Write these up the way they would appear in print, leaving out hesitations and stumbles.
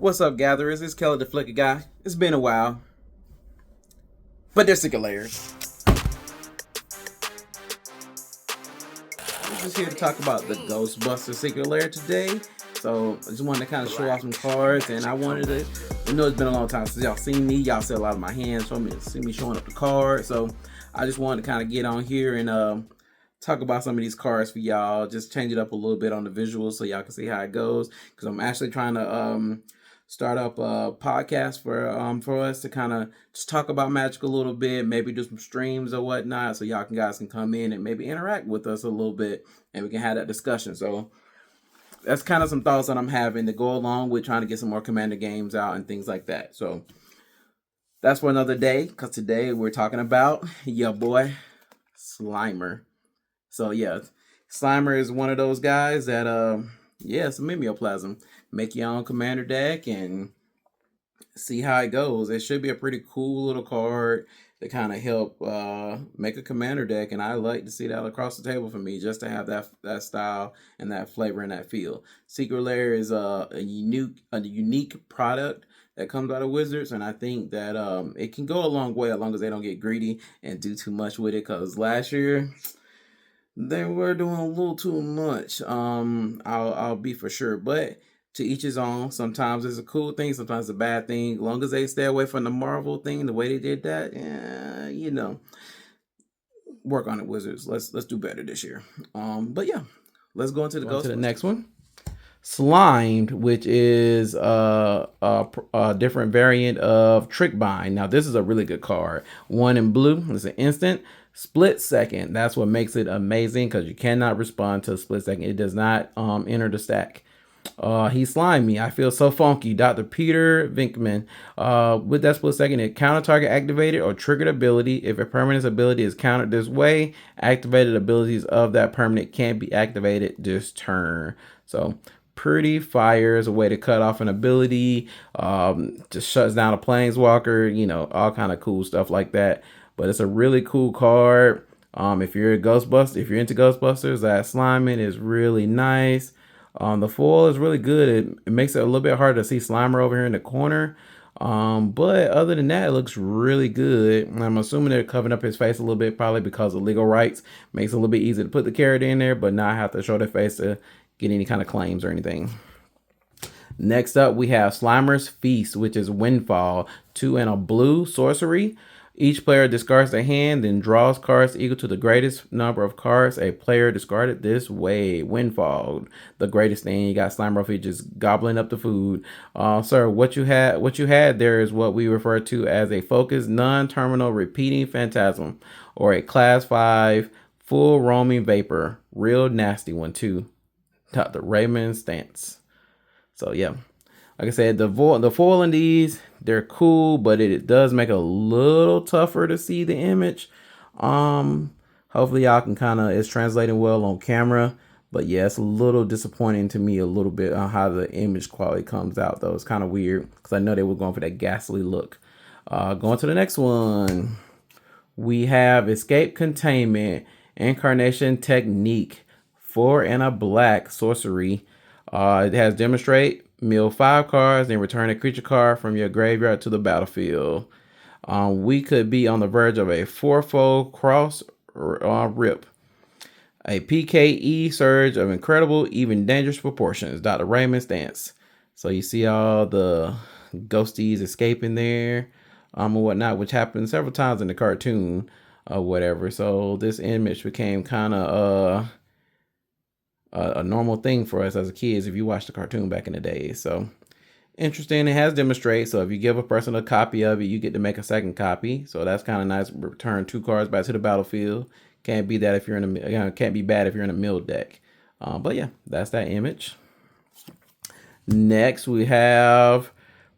What's up, gatherers? It's Kelly the Flicker Guy. It's been a while, but they're sick of layers. I'm just here to talk about the Ghostbusters Secret Lair today. So I just wanted to kind of show off some cards, and I wanted to. I know it's been a long time since y'all seen me. Y'all see a lot of my hands from me, see me showing up the cards. So I just wanted to kind of get on here and talk about some of these cards for y'all. Just change it up a little bit on the visuals so y'all can see how it goes. Because I'm actually trying to start up a podcast for us to kind of just talk about Magic a little bit, maybe do some streams or whatnot, so y'all guys can come in and maybe interact with us a little bit, and we can have that discussion. So that's kind of some thoughts that I'm having to go along with trying to get some more Commander games out and things like that. So that's for another day, because today we're talking about your boy Slimer. So yeah, Slimer is one of those guys that yeah, it's a mimeoplasm. Make your own commander deck and see how it goes. It should be a pretty cool little card to kind of help make a commander deck, and I like to see that across the table for me, just to have that style and that flavor and that feel. Secret Lair is a unique product that comes out of Wizards, and I think that it can go a long way as long as they don't get greedy and do too much with it. Because last year they were doing a little too much. I'll be for sure, but to each his own. Sometimes it's a cool thing, sometimes it's a bad thing. As long as they stay away from the Marvel thing, the way they did that, yeah, work on it, Wizards. Let's do better this year. But yeah, let's go into the next one. Slimed, which is a different variant of Trick Bind. Now, this is a really good card. One in blue. It's an instant. Split second. That's what makes it amazing, because you cannot respond to a split second. It does not enter the stack. He slimed me. I feel so funky. Dr. Peter Vinkman. With that split second, it counter target activated or triggered ability. If a permanent's ability is countered this way, activated abilities of that permanent can't be activated this turn. So pretty fire is a way to cut off an ability. Just shuts down a planeswalker. All kind of cool stuff like that. But it's a really cool card. If you're into Ghostbusters, that Slimer is really nice. The foil is really good. It makes it a little bit hard to see Slimer over here in the corner. But other than that, it looks really good. I'm assuming they're covering up his face a little bit, probably because of legal rights. Makes it a little bit easier to put the character in there, but not have to show their face to get any kind of claims or anything. Next up, we have Slimer's Feast, which is Windfall. 2 and a blue sorcery. Each player discards a hand, then draws cards equal to the greatest number of cards a player discarded this way. Windfall, the greatest thing. You got Slimer over here just gobbling up the food. Sir, what you had there is what we refer to as a focused, non-terminal repeating phantasm, or a class 5 full roaming vapor. Real nasty one too. Dr. Raymond Stance. So yeah. Like I said, the foil in these, they're cool, but it does make it a little tougher to see the image. Hopefully y'all can it's translating well on camera. But yeah, it's a little disappointing to me a little bit on how the image quality comes out, though. It's kind of weird, because I know they were going for that ghastly look. Going to the next one. We have Escape Containment, Incarnation Technique, 4 and a black sorcery. It has Demonstrate. Mill 5 cards and return a creature card from your graveyard to the battlefield. We could be on the verge of a 4-fold cross rip. A PKE surge of incredible, even dangerous proportions. Dr. Raymond Stance. So you see all the ghosties escaping there or whatnot, which happened several times in the cartoon or whatever. So this image became kind of a normal thing for us as kids if you watched the cartoon back in the day. So interesting. It has Demonstrate, so if you give a person a copy of it, you get to make a second copy. So that's kind of nice. Return 2 cards back to the battlefield. Can't be that if you're in can't be bad if you're in a mill deck. But yeah, that's that image. Next we have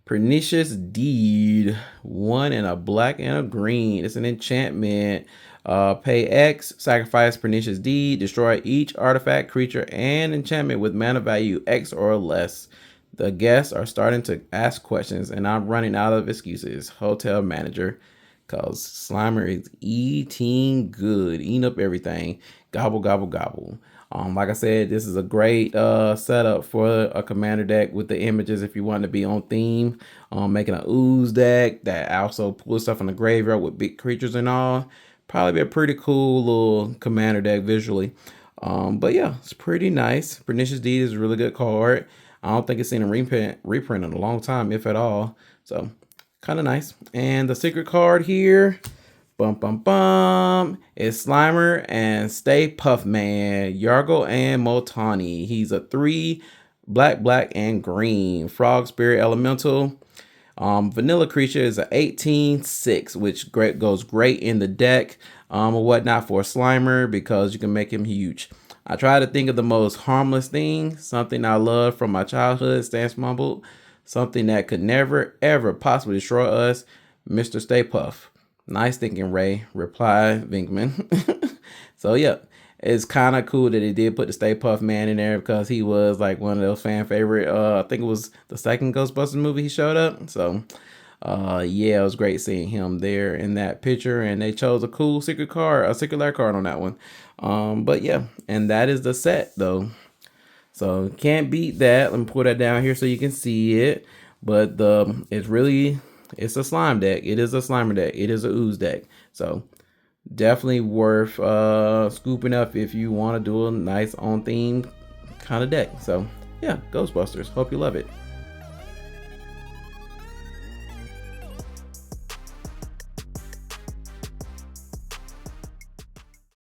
Pernicious Deed. 1 and a black and a green. It's an enchantment. Pay X, sacrifice Pernicious Deed, destroy each artifact, creature, and enchantment with mana value X or less. The guests are starting to ask questions, and I'm running out of excuses. Hotel manager, because Slimer is eating good, eating up everything. Gobble, gobble, gobble. Like I said, this is a great setup for a commander deck with the images if you want to be on theme. Making an ooze deck that also pulls stuff in the graveyard with big creatures and all. Probably be a pretty cool little commander deck visually. But yeah, it's pretty nice. Pernicious Deed is a really good card. I don't think it's seen a reprint in a long time, if at all. So kind of nice. And the secret card here, bum bum bum, is Slimer and Stay Puff Man, Yargle and Moltani. He's a 3 black and green frog spirit elemental. Vanilla creature is an 18/6, which goes great in the deck or whatnot for Slimer because you can make him huge. I try to think of the most harmless thing, something I love from my childhood, Stance Mumbled, something that could never ever possibly destroy us, Mr. Stay Puff. Nice thinking, Ray, reply Vinkman. So yeah, it's kind of cool that they did put the Stay Puff Man in there because he was like one of those fan favorite. I think it was the second Ghostbusters movie he showed up. So yeah, it was great seeing him there in that picture, and they chose a cool secret card, a secret Lair card on that one. But yeah, and that is the set though. So can't beat that. Let me pull that down here so you can see it. But it's a slime deck. It is a Slimer deck. It is a ooze deck. So definitely worth scooping up if you want to do a nice on theme kind of deck. So yeah, Ghostbusters. Hope you love it.